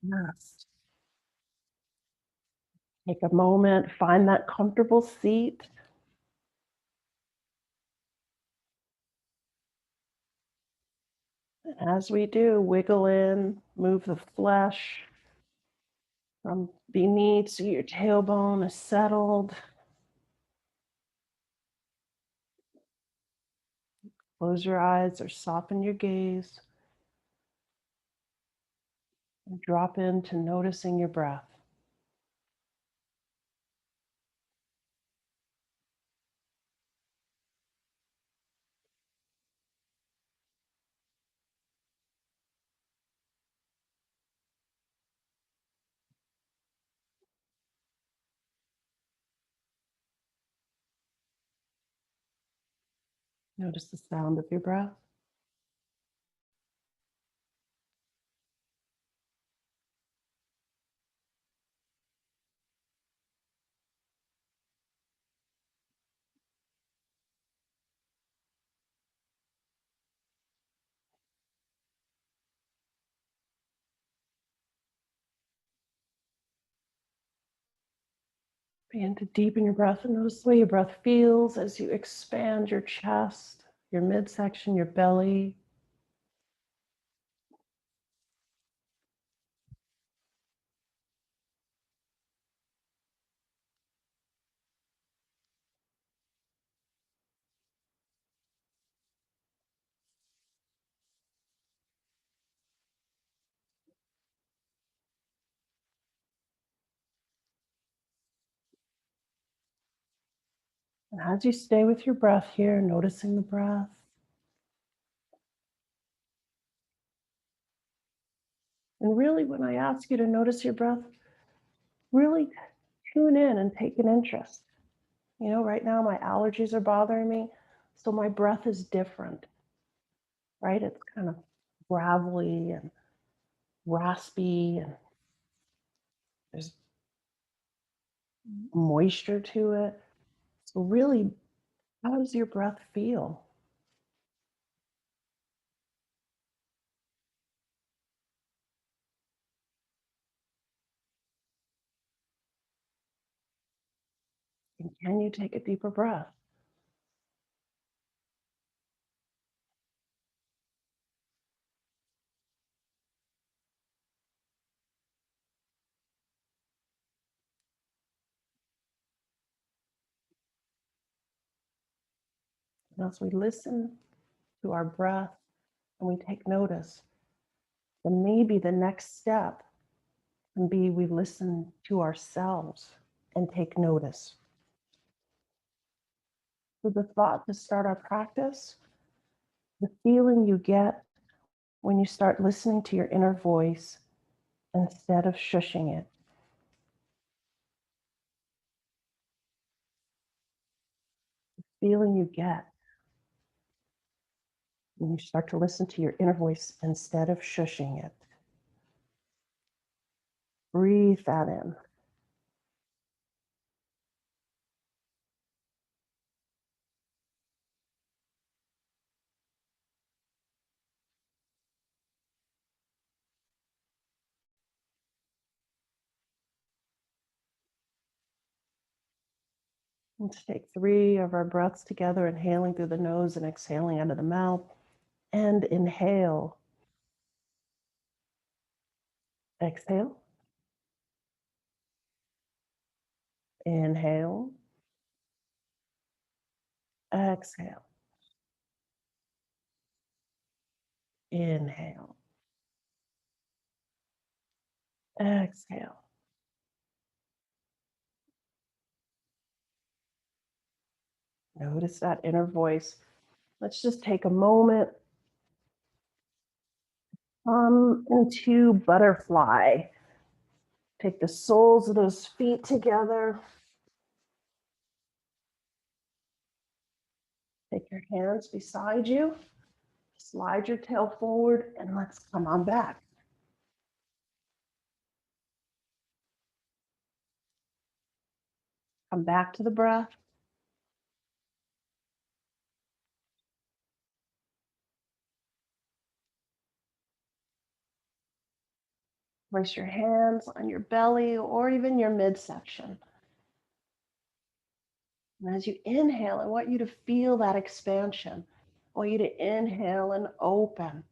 Yes. Take a moment, find that comfortable seat. As we do, wiggle in, move the flesh from beneath so your tailbone is settled. Close your eyes or soften your gaze and drop into noticing your breath. Notice the sound of your breath. Begin to deepen your breath and notice the way your breath feels as you expand your chest, your midsection, your belly. And as you stay with your breath here, noticing the breath, and really when I ask you to notice your breath, really tune in and take an interest. You know, right now my allergies are bothering me, so my breath is different, right? It's kind of gravelly and raspy, and there's moisture to it. So, really, how does your breath feel? And can you take a deeper breath? And as we listen to our breath and we take notice, then maybe the next step can be we listen to ourselves and take notice. So, the thought to start our practice, the feeling you get when you start listening to your inner voice instead of shushing it, feeling you get when you start to listen to your inner voice instead of shushing it. Breathe that in. Let's take 3 of our breaths together, inhaling through the nose and exhaling out of the mouth. And inhale, exhale, inhale, exhale, inhale, exhale. Notice that inner voice. Let's just take a moment. Come into butterfly. Take the soles of those feet together. Take your hands beside you. Slide your tail forward and let's come on back. Come back to the breath. Place your hands on your belly or even your midsection. And as you inhale, I want you to feel that expansion. I want you to inhale and open.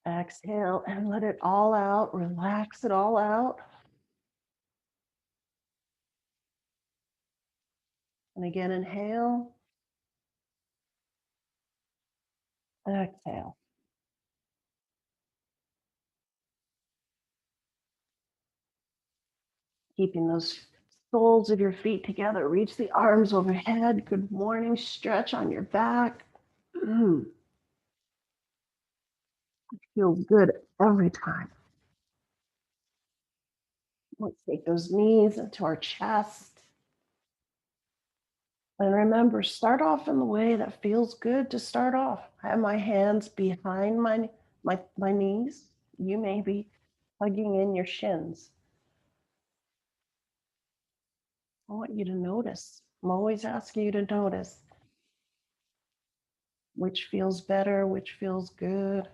Exhale and let it all out. Relax it all out. And again, inhale. Exhale. Keeping those soles of your feet together. Reach the arms overhead. Good morning. Stretch on your back. Feels good every time. Let's take those knees into our chest. And remember, start off in the way that feels good to start off. I have my hands behind my knees. You may be hugging in your shins. I want you to notice. I'm always asking you to notice which feels better, which feels good.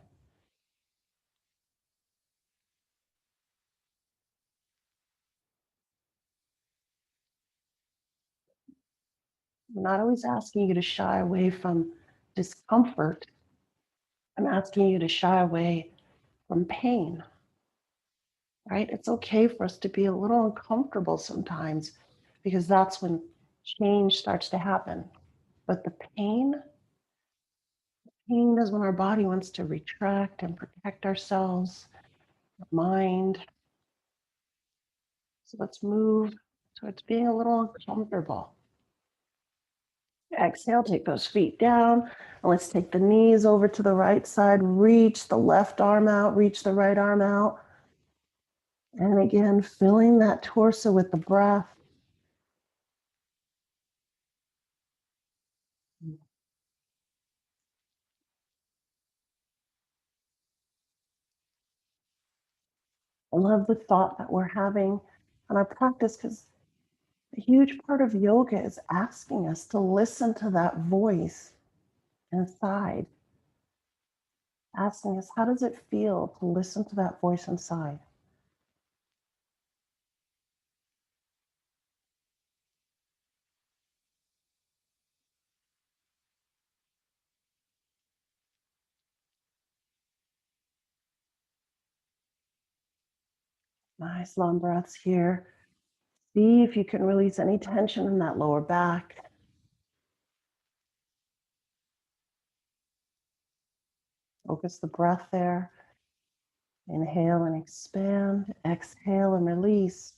I'm not always asking you to shy away from discomfort. I'm asking you to shy away from pain, right? It's okay for us to be a little uncomfortable sometimes because that's when change starts to happen. But the pain is when our body wants to retract and protect ourselves, our mind. So let's move towards being a little uncomfortable. Exhale, take those feet down. And let's take the knees over to the right side. Reach the left arm out, reach the right arm out. And again, filling that torso with the breath. I love the thought that we're having on our practice because a huge part of yoga is asking us to listen to that voice inside, asking us, how does it feel to listen to that voice inside? Nice long breaths here. See if you can release any tension in that lower back. Focus the breath there. Inhale and expand. Exhale and release.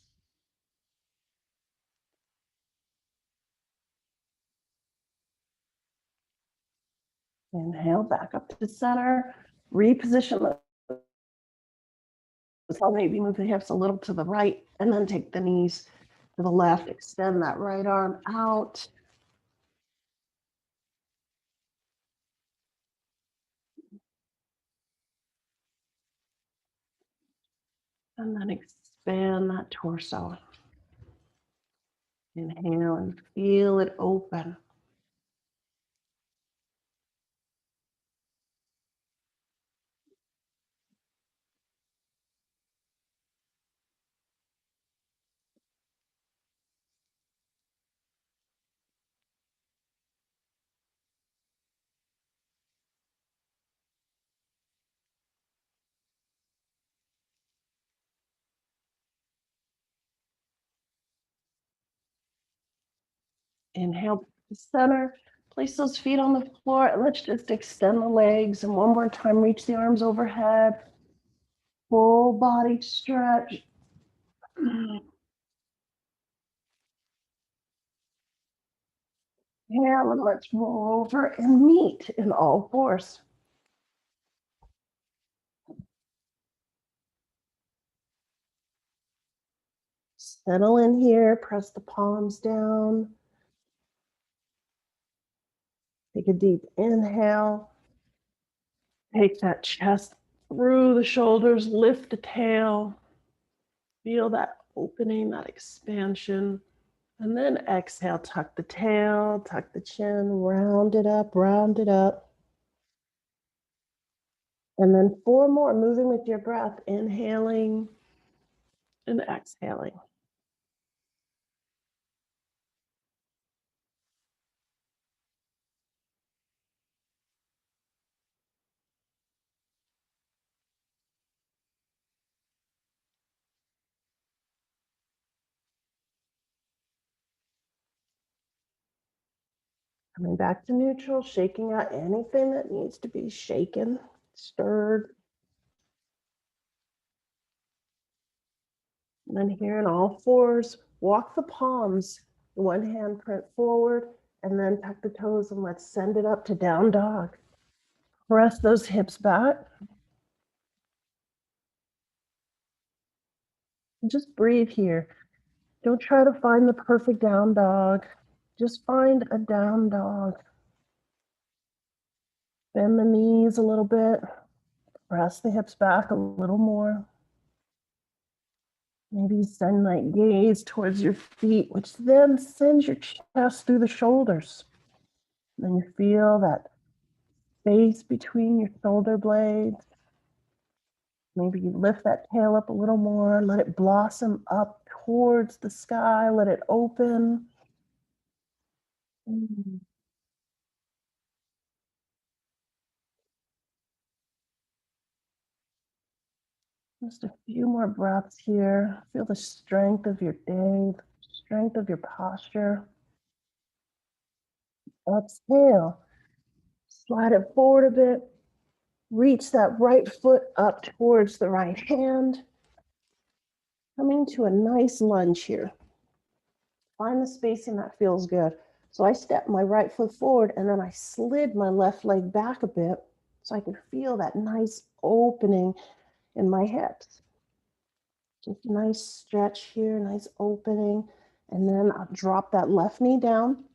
Inhale back up to the center. Reposition the so maybe move the hips a little to the right and then take the knees to the left. Extend that right arm out. And then expand that torso. Inhale and feel it open. Inhale to center. Place those feet on the floor and let's just extend the legs. And one more time, reach the arms overhead. Full body stretch. Inhale and let's roll over and meet in all fours. Settle in here, press the palms down. Take a deep inhale. Take that chest through the shoulders, lift the tail. Feel that opening, that expansion. And then exhale, tuck the tail, tuck the chin, round it up, round it up. And then 4 more, moving with your breath, inhaling and exhaling. Coming back to neutral, shaking out anything that needs to be shaken, stirred. And then here in all fours, walk the palms, one hand print forward, and then tuck the toes, and let's send it up to down dog. Press those hips back. Just breathe here. Don't try to find the perfect down dog. Just find a down dog. Bend the knees a little bit. Press the hips back a little more. Maybe send that gaze towards your feet, which then sends your chest through the shoulders. Then you feel that space between your shoulder blades. Maybe you lift that tail up a little more, let it blossom up towards the sky, let it open. Just a few more breaths here. Feel the strength of your day, the strength of your posture. Exhale. Slide it forward a bit. Reach that right foot up towards the right hand. Coming to a nice lunge here. Find the spacing that feels good. So I stepped my right foot forward and then I slid my left leg back a bit so I could feel that nice opening in my hips. Just a nice stretch here, nice opening. And then I'll drop that left knee down.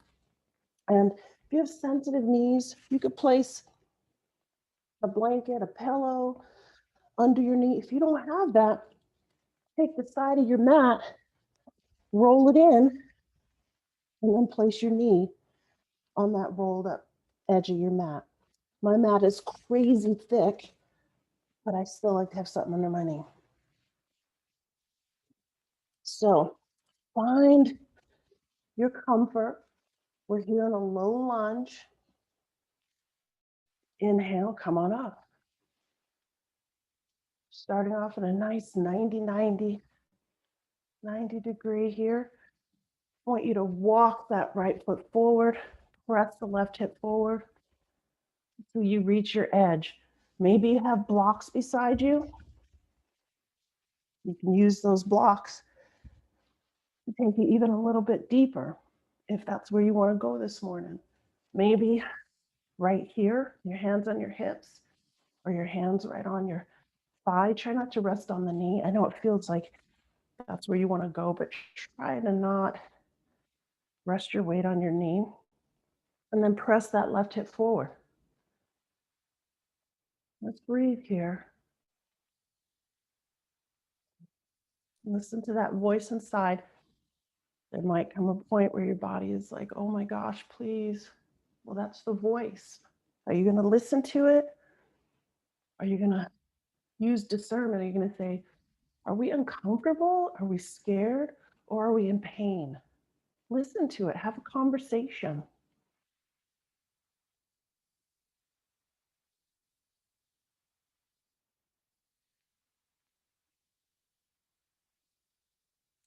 And if you have sensitive knees, you could place a blanket, a pillow under your knee. If you don't have that, take the side of your mat, roll it in, and then place your knee on that rolled up edge of your mat. My mat is crazy thick, but I still like to have something under my knee. So find your comfort. We're here in a low lunge. Inhale, come on up. Starting off in a nice 90 degree here. I want you to walk that right foot forward, press the left hip forward until you reach your edge. Maybe you have blocks beside you. You can use those blocks to take you even a little bit deeper if that's where you want to go this morning. Maybe right here, your hands on your hips or your hands right on your thigh. Try not to rest on the knee. I know it feels like that's where you want to go, but try to not rest your weight on your knee. And then press that left hip forward. Let's breathe here. Listen to that voice inside. There might come a point where your body is like, oh my gosh, please. Well, that's the voice. Are you going to listen to it? Are you going to use discernment? Are you going to say, are we uncomfortable? Are we scared? Or are we in pain? Listen to it. Have a conversation.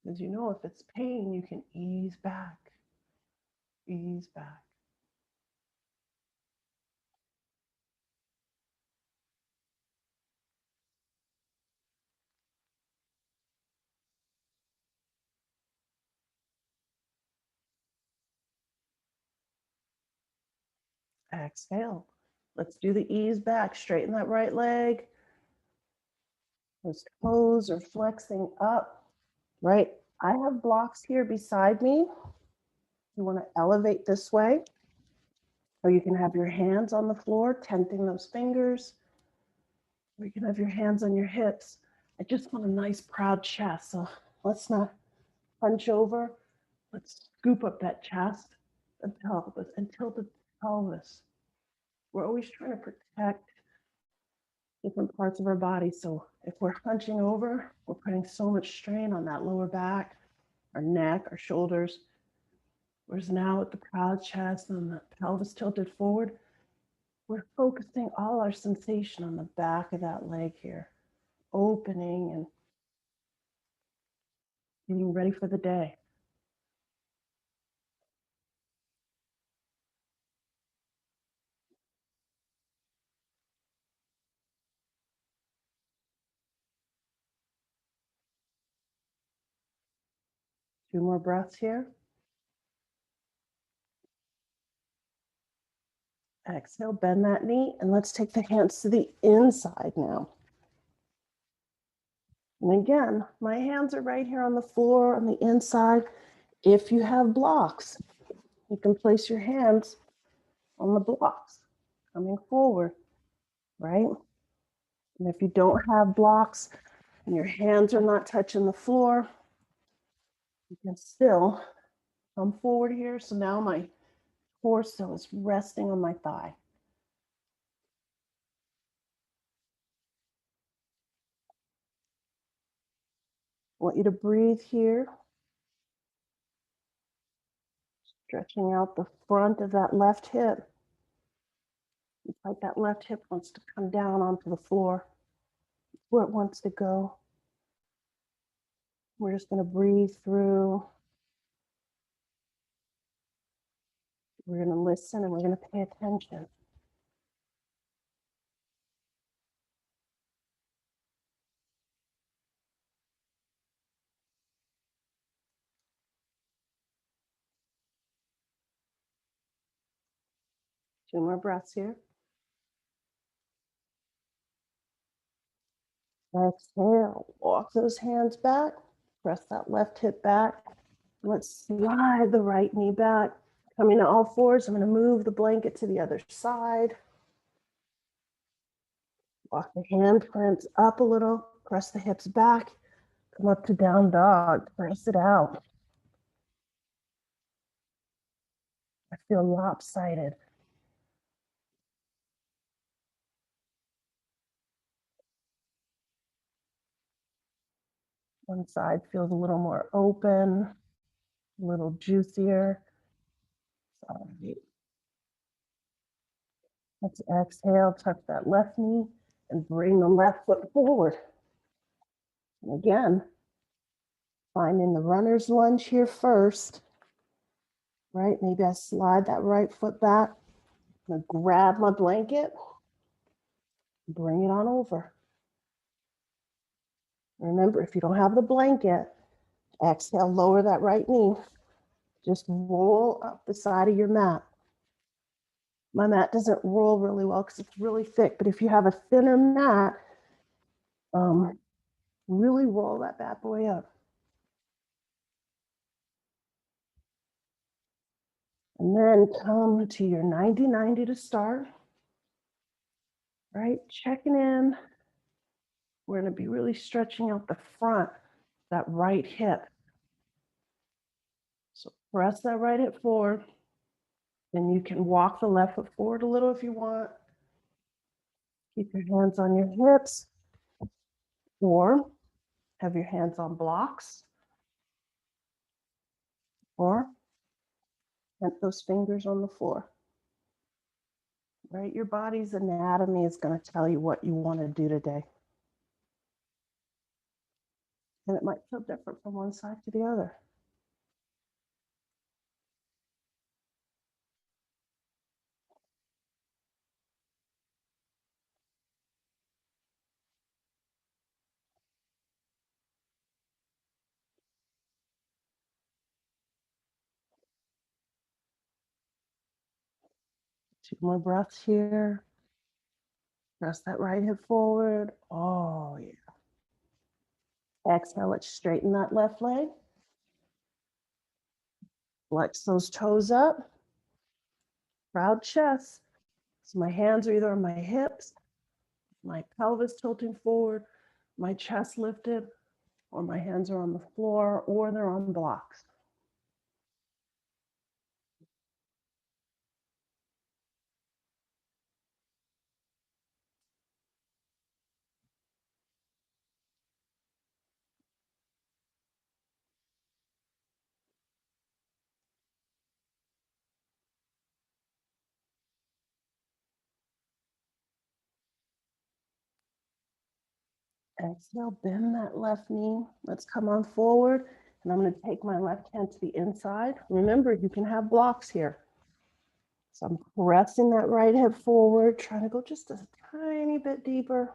As you know, if it's pain, you can ease back. Ease back. Exhale. Let's do the ease back. Straighten that right leg. Those toes are flexing up, right? I have blocks here beside me. You want to elevate this way, or you can have your hands on the floor, tenting those fingers, or you can have your hands on your hips. I just want a nice proud chest. So let's not hunch over. Let's scoop up that chest until the pelvis. We're always trying to protect different parts of our body. So if we're hunching over, we're putting so much strain on that lower back, our neck, our shoulders. Whereas now with the proud chest and the pelvis tilted forward, we're focusing all our sensation on the back of that leg here, opening and getting ready for the day. Two more breaths here. Exhale, bend that knee, and let's take the hands to the inside now. And again, my hands are right here on the floor on the inside. If you have blocks, you can place your hands on the blocks coming forward, right? And if you don't have blocks and your hands are not touching the floor, you can still come forward here. So now my torso is resting on my thigh. I want you to breathe here, stretching out the front of that left hip. It's like that left hip wants to come down onto the floor where it wants to go. We're just going to breathe through. We're going to listen and we're going to pay attention. Two more breaths here. Exhale, walk those hands back, press that left hip back. Let's slide the right knee back. Coming to all fours, I'm going to move the blanket to the other side. Walk the handprints up a little, press the hips back, come up to down dog, press it out. I feel lopsided. One side feels a little more open, a little juicier. Sorry. Let's exhale, tuck that left knee and bring the left foot forward. And again, finding the runner's lunge here first, right? Maybe I slide that right foot back. I'm gonna grab my blanket, bring it on over. Remember, if you don't have the blanket, exhale, lower that right knee. Just roll up the side of your mat. My mat doesn't roll really well because it's really thick, but if you have a thinner mat, really roll that bad boy up. And then come to your 90-90 to start, right? Checking in. We're going to be really stretching out the front, that right hip. So press that right hip forward. Then you can walk the left foot forward a little if you want. Keep your hands on your hips, or have your hands on blocks, or plant those fingers on the floor. Right? Your body's anatomy is going to tell you what you want to do today. And it might feel different from one side to the other. Two more breaths here. Press that right hip forward. Oh, yeah. Exhale, let's straighten that left leg. Flex those toes up. Proud chest. So my hands are either on my hips, my pelvis tilting forward, my chest lifted, or my hands are on the floor, or they're on blocks. Exhale, bend that left knee. Let's come on forward. And I'm going to take my left hand to the inside. Remember, you can have blocks here. So I'm pressing that right hip forward, trying to go just a tiny bit deeper.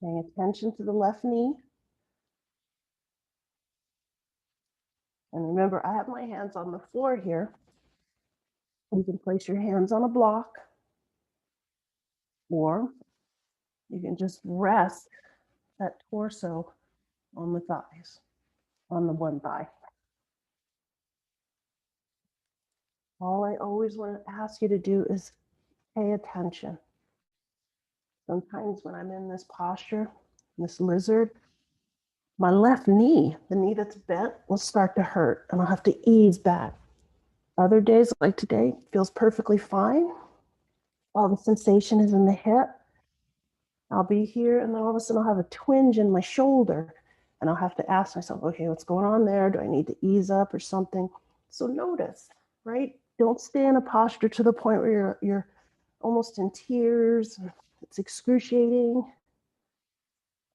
Paying attention to the left knee. And remember, I have my hands on the floor here. You can place your hands on a block, or you can just rest that torso on the thighs, on the one thigh. All I always want to ask you to do is pay attention. Sometimes when I'm in this posture, this lizard, my left knee, the knee that's bent, will start to hurt and I'll have to ease back. Other days, like today, feels perfectly fine. All the sensation is in the hip. I'll be here and then all of a sudden I'll have a twinge in my shoulder and I'll have to ask myself, okay, what's going on there? Do I need to ease up or something? So notice, right? Don't stay in a posture to the point where you're almost in tears. It's excruciating.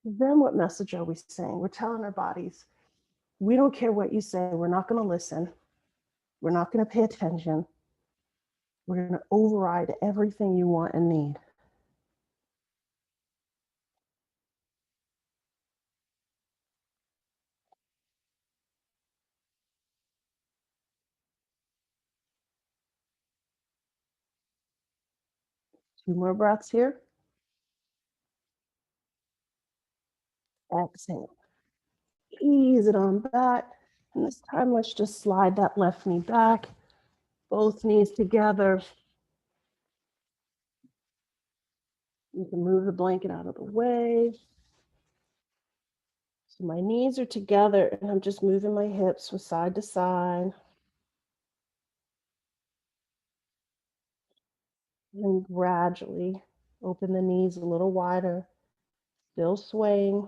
Then what message are we saying? We're telling our bodies, we don't care what you say. We're not going to listen. We're not going to pay attention. We're going to override everything you want and need. Two more breaths here. Exhale. Ease it on back. And this time, let's just slide that left knee back, both knees together. You can move the blanket out of the way. So my knees are together and I'm just moving my hips from side to side. And gradually open the knees a little wider, still swaying,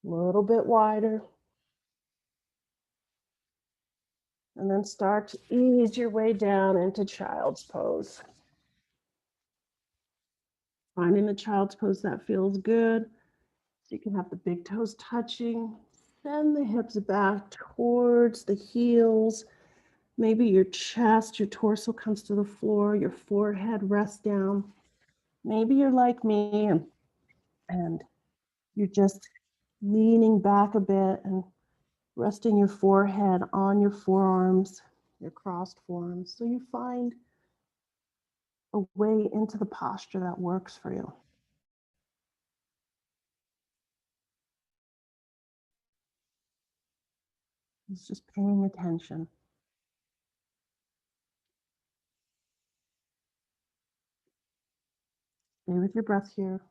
a little bit wider. And then start to ease your way down into child's pose. Finding the child's pose that feels good. So you can have the big toes touching. Send the hips back towards the heels. Maybe your chest, your torso comes to the floor, your forehead rests down. Maybe you're like me and you're just leaning back a bit and resting your forehead on your forearms, your crossed forearms. So you find a way into the posture that works for you. It's just paying attention. Stay with your breath here.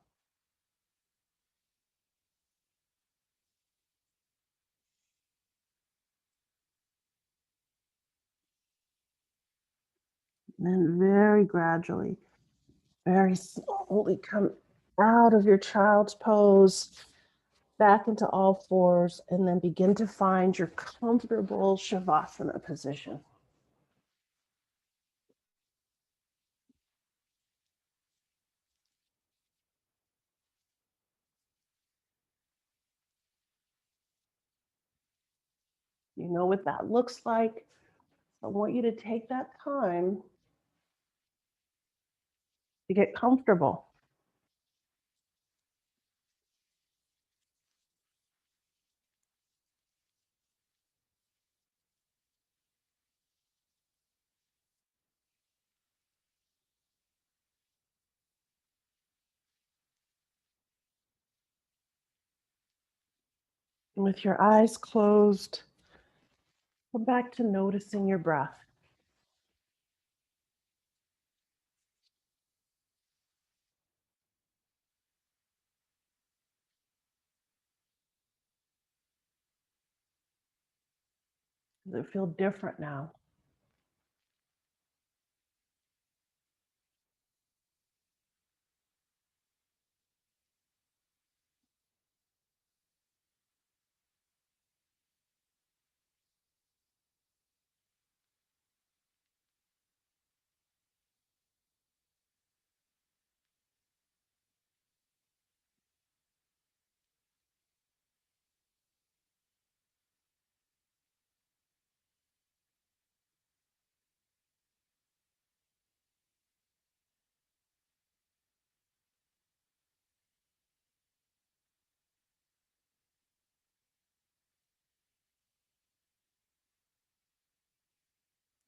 And then very gradually, very slowly come out of your child's pose, back into all fours, and then begin to find your comfortable Shavasana position. You know what that looks like. I want you to take that time to get comfortable. And with your eyes closed, come back to noticing your breath. Does it feel different now?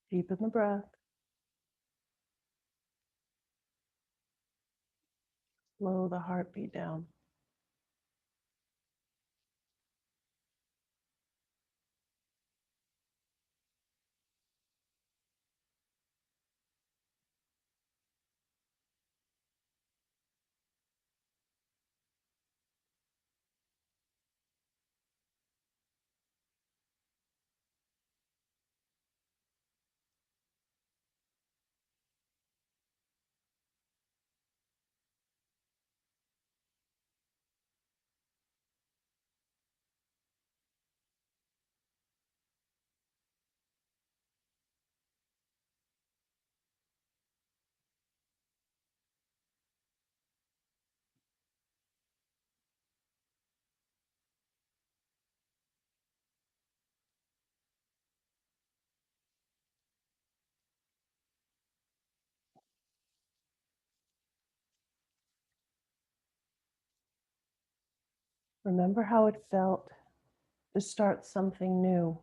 Deepen the breath. Slow the heartbeat down. Remember how it felt to start something new,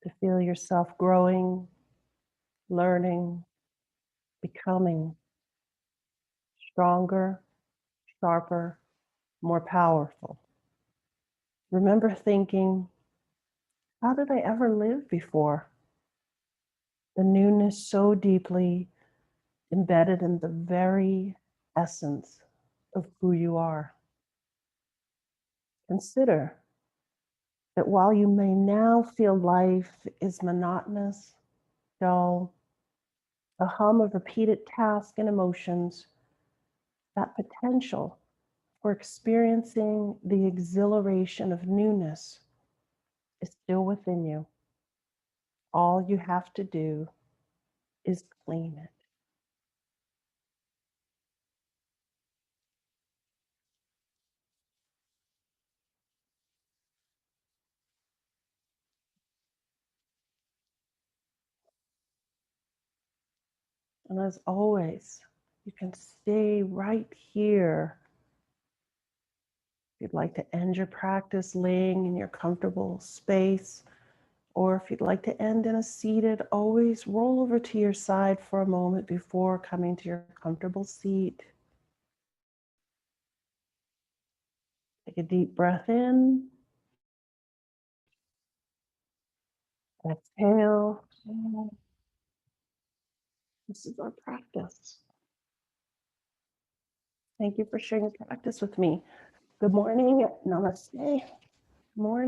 to feel yourself growing, learning, becoming stronger, sharper, more powerful. Remember thinking, how did I ever live before? The newness so deeply embedded in the very essence of who you are. Consider that while you may now feel life is monotonous, dull, a hum of repeated tasks and emotions, that potential for experiencing the exhilaration of newness is still within you. All you have to do is claim it. And as always, you can stay right here. If you'd like to end your practice laying in your comfortable space, or if you'd like to end in a seated, always roll over to your side for a moment before coming to your comfortable seat. Take a deep breath in. Exhale. This is our practice. Thank you for sharing your practice with me. Good morning. Namaste. Morning.